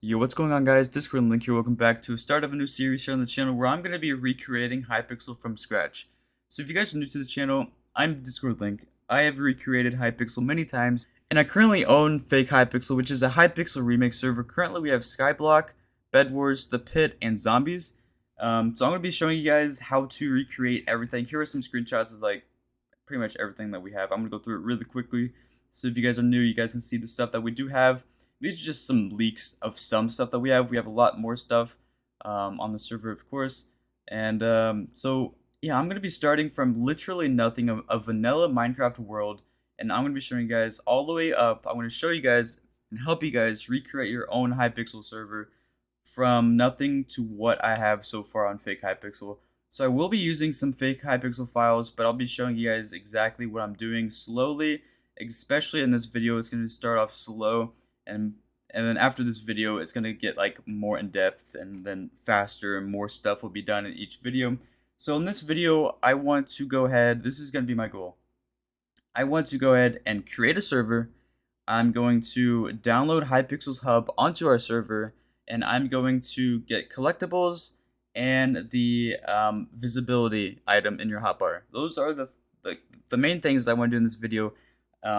Yo, what's going on, guys? Discord Link here. Welcome back to the start of a new series here on the channel where I'm going to be recreating Hypixel from scratch. So if you guys are new to the channel, I'm Discord Link. I have recreated Hypixel many times, and I currently own FakeHypixel, which is a Hypixel remake server. Currently, we have Skyblock, Bed Wars, The Pit, and Zombies. So I'm going to be showing you guys how to recreate everything. Here are some screenshots of like pretty much everything that we have. I'm going to go through it really quickly. So if you guys are new, you guys can see the stuff that we do have. These are just some leaks of some stuff that we have. We have a lot more stuff on the server, of course. And so, yeah, I'm going to be starting from literally nothing, a vanilla Minecraft world. And I'm going to be showing you guys all the way up. I'm going to show you guys and help you guys recreate your own Hypixel server from nothing to what I have so far on FakeHypixel. So I will be using some FakeHypixel files, but I'll be showing you guys exactly what I'm doing slowly. Especially in this video, it's going to start off slow. And then after this video, it's going to get like more in depth, and then faster, and more stuff will be done in each video. So in this video, I want to go ahead, this is going to be my goal. I want to go ahead and create a server. I'm going to download Hypixel's hub onto our server, and I'm going to get collectibles and the visibility item in your hotbar. Those are the main things that I want to do in this video.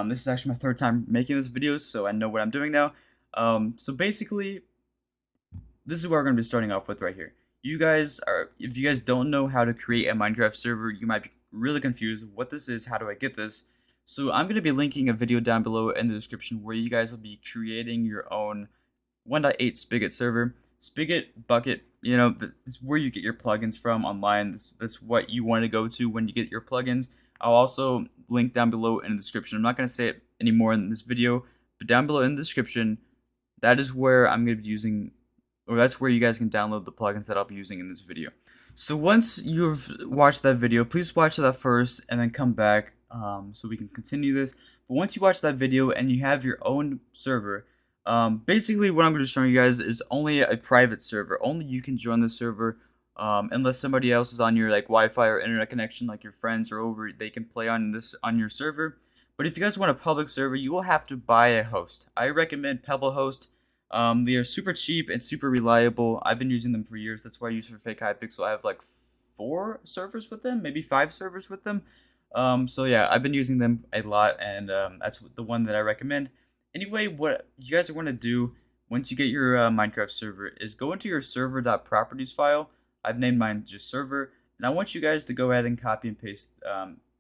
This is actually my third time making this video, so I know what I'm doing now. So basically, this is what we're going to be starting off with right here. If you guys don't know how to create a Minecraft server, you might be really confused. What this is, how do I get this? So I'm going to be linking a video down below in the description where you guys will be creating your own 1.8 Spigot server. Spigot, Bucket, this is where you get your plugins from online. That's what you want to go to when you get your plugins. I'll also link down below in the description. I'm not going to say it anymore in this video, but down below in the description, that is where I'm going to be using, or that's where you guys can download the plugins that I'll be using in this video. So once you've watched that video, please watch that first and then come back so we can continue this. But once you watch that video and you have your own server, basically what I'm going to show you guys is only a private server. Only you can join the server. Unless somebody else is on your like Wi-Fi or internet connection, like your friends are over, they can play on your server. But if you guys want a public server, you will have to buy a host. I recommend Pebble Host. They are super cheap and super reliable. I've been using them for years. That's why I use for FakeHypixel. I have like 4 servers with them, maybe 5 servers with them. So yeah, I've been using them a lot, and that's the one that I recommend. Anyway, what you guys are going to do once you get your Minecraft server is go into your server.properties file. I've named mine just server, and I want you guys to go ahead and copy and paste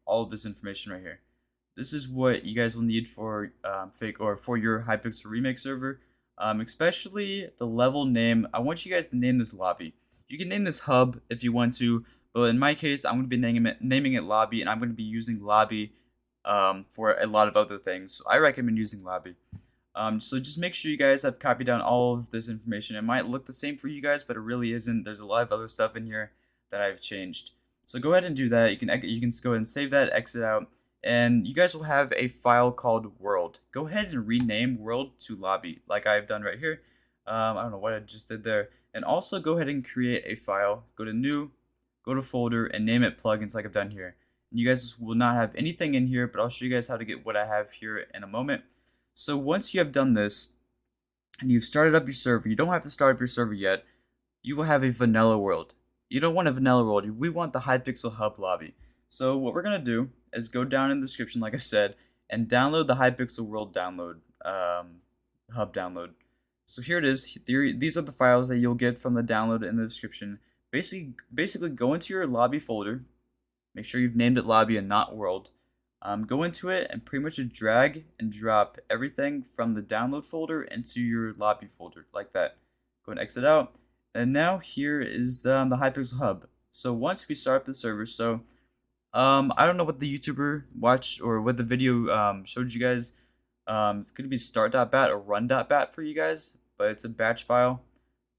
all of this information right here. This is what you guys will need for for your Hypixel remake server, especially the level name. I want you guys to name this lobby. You can name this hub if you want to, but in my case, I'm going to be naming it lobby, and I'm going to be using lobby for a lot of other things. So I recommend using lobby. So just make sure you guys have copied down all of this information. It might look the same for you guys, but it really isn't. There's a lot of other stuff in here that I've changed. So go ahead and do that. You can go ahead and save that, exit out, and you guys will have a file called world. Go ahead and rename world to lobby, like I've done right here. I don't know what I just did there. And also go ahead and create a file. Go to new, go to folder, and name it plugins like I've done here. And you guys will not have anything in here, but I'll show you guys how to get what I have here in a moment. So once you have done this, and you've started up your server, you don't have to start up your server yet, you will have a vanilla world. You don't want a vanilla world, we want the Hypixel hub lobby. So what we're going to do is go down in the description, like I said, and download the Hypixel world download, hub download. So here it is. These are the files that you'll get from the download in the description. Basically go into your lobby folder, make sure you've named it lobby and not world. Go into it and pretty much just drag and drop everything from the download folder into your lobby folder, like that. Go and exit out. And now here is the Hypixel hub. So once we start up the server, I don't know what the YouTuber watched or what the video showed you guys. It's going to be start.bat or run.bat for you guys, but it's a batch file.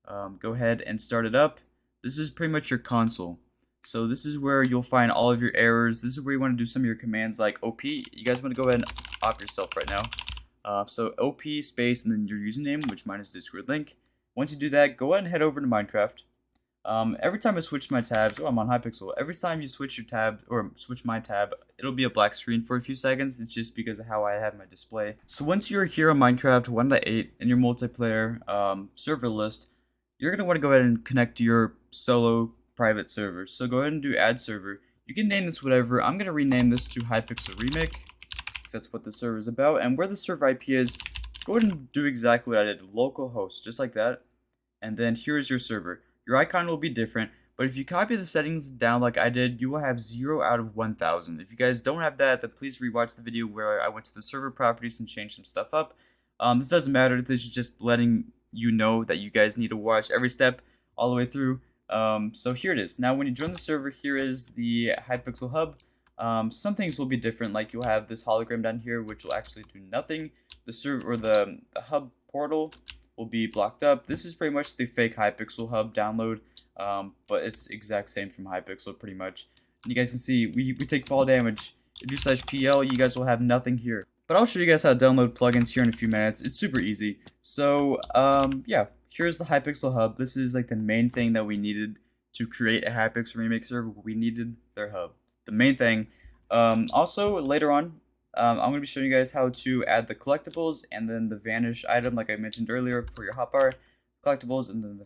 Go ahead and start it up. This is pretty much your console. So this is where you'll find all of your errors. This is where you want to do some of your commands like OP. You guys want to go ahead and op yourself right now. So OP space and then your username, which mine is Discord link. Once you do that, go ahead and head over to Minecraft. Every time I switch my tabs, oh, I'm on Hypixel. Every time you switch your tab or switch my tab, it'll be a black screen for a few seconds. It's just because of how I have my display. So once you're here on Minecraft 1.8 in your multiplayer server list, you're gonna want to go ahead and connect to your solo private server. So go ahead and do add server. You can name this whatever. I'm gonna rename this to Hypixel Remake, because that's what the server is about. And where the server IP is, go ahead and do exactly what I did, localhost, just like that. And then here is your server. Your icon will be different, but if you copy the settings down like I did, you will have 0 out of 1000. If you guys don't have that, then please rewatch the video where I went to the server properties and changed some stuff up. This doesn't matter. This is just letting you know that you guys need to watch every step all the way through. So here it is. Now when you join the server, here is the Hypixel hub. Some things will be different, like you'll have this hologram down here, which will actually do nothing. The server or the hub portal will be blocked up. This is pretty much the fake Hypixel hub download, but it's exact same from Hypixel pretty much. And you guys can see we take fall damage. If you /pl, you guys will have nothing here. But I'll show you guys how to download plugins here in a few minutes. It's super easy. So yeah, here's the Hypixel hub. This is like the main thing that we needed to create a Hypixel remake server. We needed their hub, the main thing. Also later on, I'm going to be showing you guys how to add the collectibles and then the vanish item, like I mentioned earlier, for your hotbar, collectibles, and then the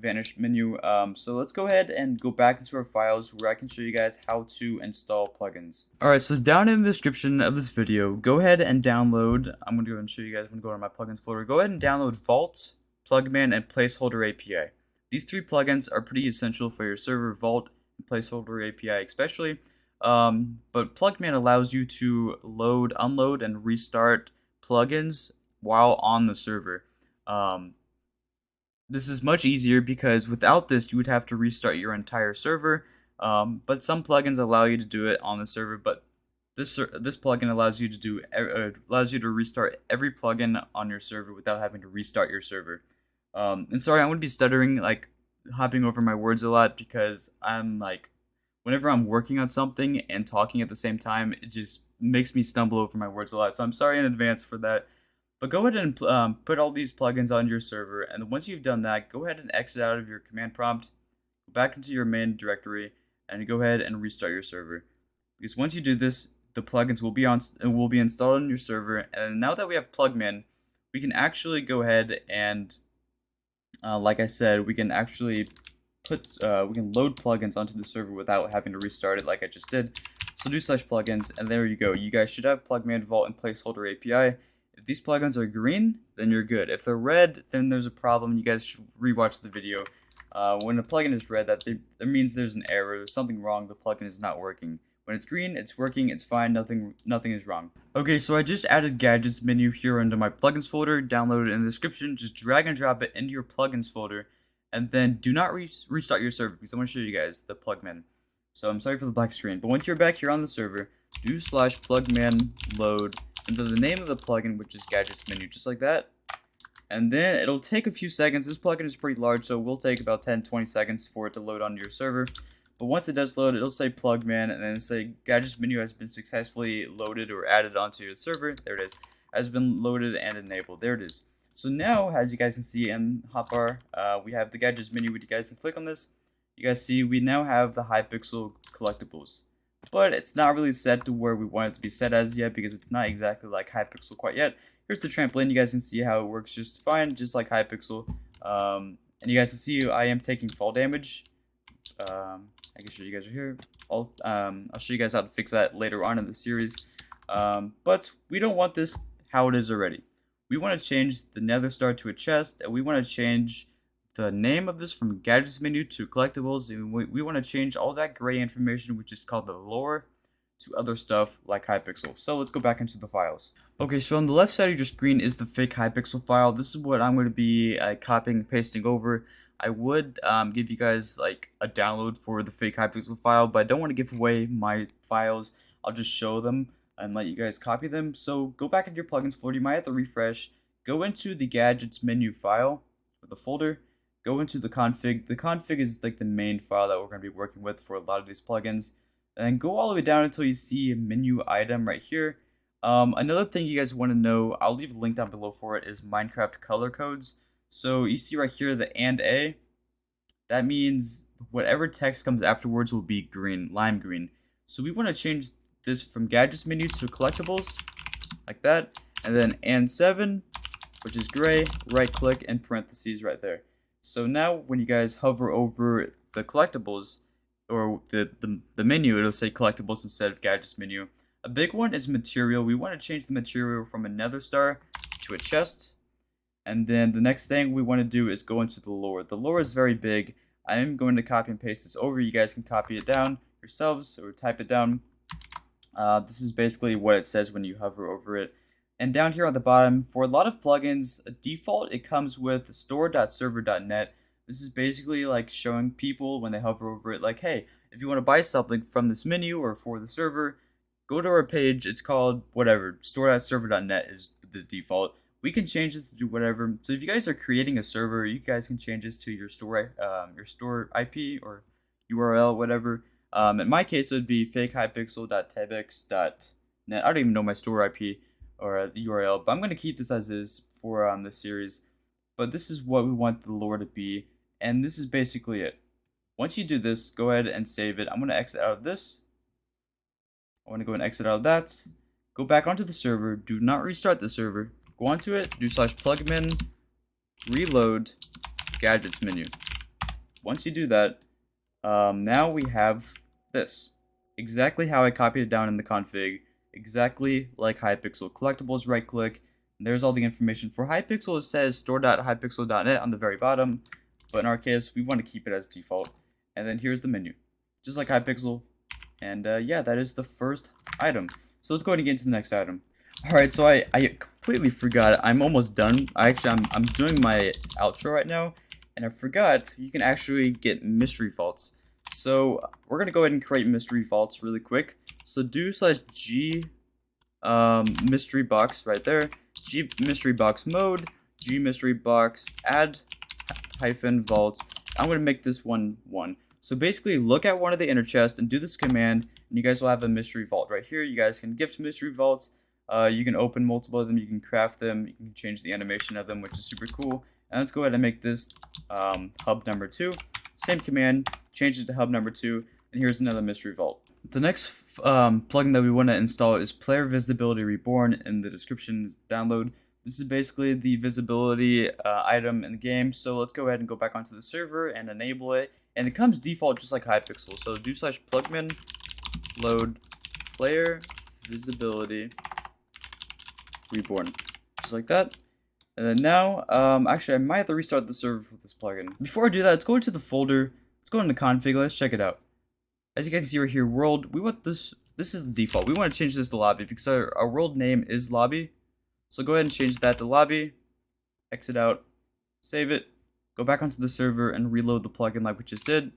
vanish menu. So let's go ahead and go back into our files where I can show you guys how to install plugins. Alright, so down in the description of this video, go ahead and download, I'm going to go ahead and show you guys, I'm going to go to my plugins folder, go ahead and download Vault, Plugman, and Placeholder API. These 3 plugins are pretty essential for your server, Vault and Placeholder API especially. But Plugman allows you to load, unload, and restart plugins while on the server. This is much easier because without this, you would have to restart your entire server. But some plugins allow you to do it on the server, but this plugin allows you to restart every plugin on your server without having to restart your server. And sorry, I'm gonna be stuttering, like hopping over my words a lot because I'm like, whenever I'm working on something and talking at the same time, it just makes me stumble over my words a lot. So I'm sorry in advance for that. But go ahead and put all these plugins on your server. And once you've done that, go ahead and exit out of your command prompt, go back into your main directory, and go ahead and restart your server. Because once you do this, the plugins will be installed on your server. And now that we have Plugman, we can actually go ahead and, like I said, we can actually we can load plugins onto the server without having to restart it like I just did. So do /plugins, and there you go. You guys should have Plugman, Vault, and Placeholder API. If these plugins are green, then you're good. If they're red, then there's a problem. You guys should rewatch the video. When a plugin is red, that means there's an error. There's something wrong. The plugin is not working. When it's green, it's working. It's fine. Nothing is wrong. Okay, so I just added gadgets menu here into my plugins folder. Download it in the description. Just drag and drop it into your plugins folder. And then do not restart your server because I want to show you guys the plugman. So I'm sorry for the black screen, but once you're back here on the server, do /plugman load, and then the name of the plugin, which is gadgets menu, just like that. And then it'll take a few seconds. This plugin is pretty large, so it will take about 10-20 seconds for it to load onto your server. But once it does load, it'll say plugman, and then it'll say gadgets menu has been successfully loaded or added onto your server. There it is. Has been loaded and enabled. There it is. So now, as you guys can see in hotbar, we have the gadgets menu. You guys can click on this. You guys see we now have the Hypixel collectibles, but it's not really set to where we want it to be set as yet because it's not exactly like Hypixel quite yet. Here's the trampoline. You guys can see how it works just fine, just like Hypixel. And you guys can see I am taking fall damage. I can show you guys right here. I'll show you guys how to fix that later on in the series. But we don't want this how it is already. We want to change the nether star to a chest, and we want to change the name of this from gadgets menu to collectibles, and we want to change all that gray information, which is called the lore, to other stuff like Hypixel. So let's go back into the files. Okay, so on the left side of your screen is the fake Hypixel file. This is what I'm going to be copying and pasting over. I would give you guys like a download for the fake Hypixel file, but I don't want to give away my files. I'll just show them and let you guys copy them. So go back into your plugins folder. You might have to refresh. Go into the gadgets menu file, or the folder. Go into the config. The config is like the main file that we're going to be working with for a lot of these plugins. And then go all the way down until you see a menu item right here. Another thing you guys want to know, I'll leave a link down below for it, is Minecraft color codes. So you see right here the and a. that means whatever text comes afterwards will be green, lime green. So we want to change this from gadgets menu to collectibles, like that, and then and7, which is gray, right click and parentheses right there. So now when you guys hover over the collectibles or the menu, it'll say collectibles instead of gadgets menu. A big one is material. We want to change the material from a nether star to a chest. And then the next thing we want to do is go into the lore. The lore is very big. I am going to copy and paste this over. You guys can copy it down yourselves or type it down. This is basically what it says when you hover over it. And down here on the bottom, for a lot of plugins, default it comes with store.server.net. This is basically like showing people when they hover over it, like, hey, if you want to buy something from this menu or for the server, go to our page. It's called whatever, store.server.net is the default. We can change this to do whatever. So if you guys are creating a server, you guys can change this to your store IP or URL, whatever. In my case, it would be fakehypixel.tebix.net. I don't even know my store IP or the URL, but I'm going to keep this as is for this series. But this is what we want the lore to be, and this is basically it. Once you do this, go ahead and save it. I'm going to exit out of this. I want to go and exit out of that. Go back onto the server. Do not restart the server. Go onto it, do /plugmin, reload, gadgets menu. Once you do that, now we have this. Exactly how I copied it down in the config. Exactly like Hypixel. Collectibles, right click. There's all the information. For Hypixel, it says store.hypixel.net on the very bottom. But in our case, we want to keep it as default. And then here's the menu. Just like Hypixel. And yeah, that is the first item. So let's go ahead and get into the next item. Alright, so I completely forgot. I'm almost done. I'm doing my outro right now, and I forgot you can actually get mystery vaults. So we're gonna go ahead and create mystery vaults really quick. So do /g mystery box right there, g mystery box mode, g mystery box add -vault. I'm gonna make this one 1. So basically, look at one of the inner chests and do this command, and you guys will have a mystery vault right here. You guys can gift mystery vaults. You can open multiple of them, you can craft them, you can change the animation of them, which is super cool. And let's go ahead and make this hub number 2. Same command, change it to hub number 2, and here's another mystery vault. The next plugin that we want to install is Player Visibility Reborn. In the description is download. This is basically the visibility item in the game. So let's go ahead and go back onto the server and enable it. And it comes default just like Hypixel. So do /plugmin load player visibility reborn, just like that. And then now, actually I might have to restart the server for this plugin. Before I do that, let's go into the folder, let's go into config, let's check it out. As you guys can see right here, world, we want this is the default. We want to change this to lobby because our world name is lobby. So go ahead and change that to lobby, exit out, save it, go back onto the server and reload the plugin like we just did.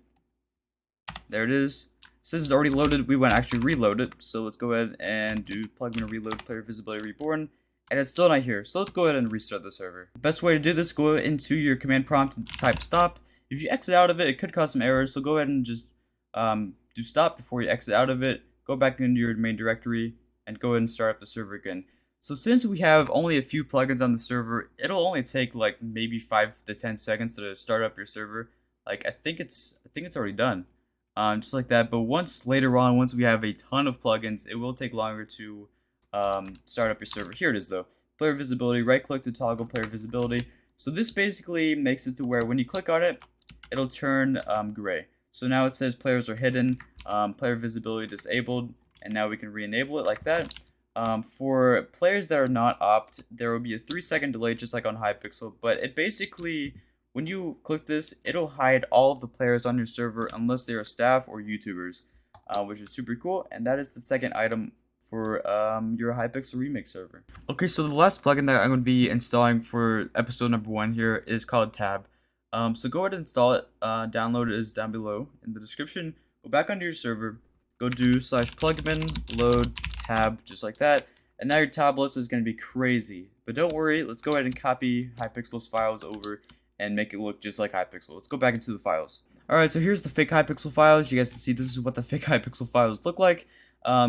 There it is. Since it's already loaded, we want to actually reload it. So let's go ahead and do plugin reload player visibility reborn. And it's still not here. So let's go ahead and restart the server. The best way to do this, go into your command prompt and type stop. If you exit out of it, it could cause some errors. So go ahead and just do stop before you exit out of it. Go back into your main directory and go ahead and start up the server again. So since we have only a few plugins on the server, it'll only take like maybe 5 to 10 seconds to start up your server. Like I think it's already done. Just like that. But once later on, once we have a ton of plugins, it will take longer to start up your server. Here it is though. Player visibility, right click to toggle player visibility. So this basically makes it to where when you click on it, it'll turn gray. So now it says players are hidden, player visibility disabled, and now we can re-enable it like that. For players that are not opt, there will be a 3-second delay just like on Hypixel, but it basically, when you click this, it'll hide all of the players on your server unless they are staff or YouTubers, which is super cool. And that is the second item for your Hypixel Remix server. Okay, so the last plugin that I'm going to be installing for episode number 1 here is called Tab. So go ahead and install it. Download it is down below in the description. Go back onto your server. Go do /plugmin load tab, just like that. And now your tab list is going to be crazy. But don't worry, let's go ahead and copy Hypixel's files over and make it look just like Hypixel. Let's go back into the files. Alright, so here's the fake Hypixel files. You guys can see this is what the fake Hypixel files look like.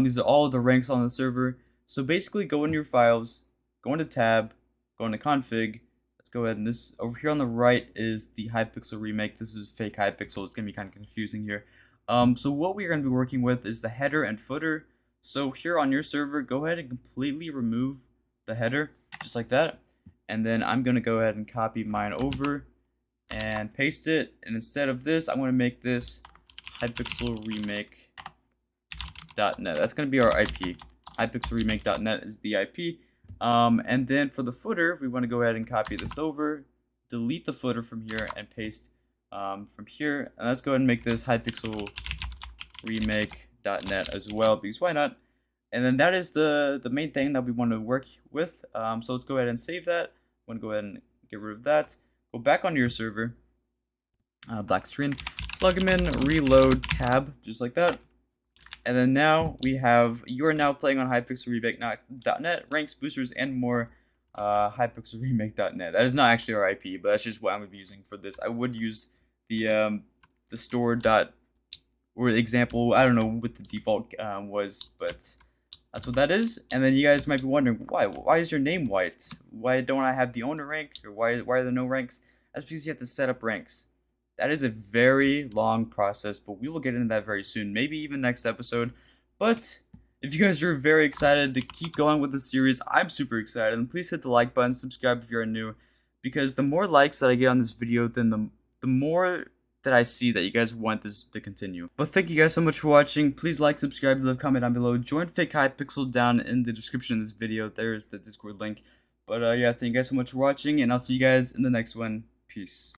These are all of the ranks on the server. So basically go into your files, go into tab, go into config. Let's go ahead and this over here on the right is the Hypixel remake. This is FakeHypixel. It's gonna be kind of confusing here. So what we're gonna be working with is the header and footer. So here on your server, go ahead and completely remove the header, just like that. And then I'm gonna go ahead and copy mine over and paste it. And instead of this, I'm gonna make this hypixelremake.net. That's gonna be our IP. Hypixelremake.net is the IP. And then for the footer, we want to go ahead and copy this over, delete the footer from here, and paste from here. And let's go ahead and make this hypixelremake.net as well, because why not? And then that is the main thing that we want to work with. So let's go ahead and save that. I'm going to go ahead and get rid of that. Go back onto your server, black screen, plug them in, reload tab, just like that. And then now you are now playing on hypixelremake.net, ranks, boosters, and more. Hypixelremake.net. That is not actually our IP, but that's just what I'm gonna be using for this. I would use the store dot or example. I don't know what the default was, but that's what that is. And then you guys might be wondering why. Why is your name white? Why don't I have the owner rank, or why are there no ranks? That's because you have to set up ranks. That is a very long process, but we will get into that very soon, maybe even next episode. But if you guys are very excited to keep going with this series, I'm super excited. And please hit the like button, subscribe if you're new, because the more likes that I get on this video, then the more that I see that you guys want this to continue. But thank you guys so much for watching. Please like, subscribe, leave a comment down below. Join FakeHypixel down in the description of this video. There's the Discord link. But yeah, thank you guys so much for watching, and I'll see you guys in the next one. Peace.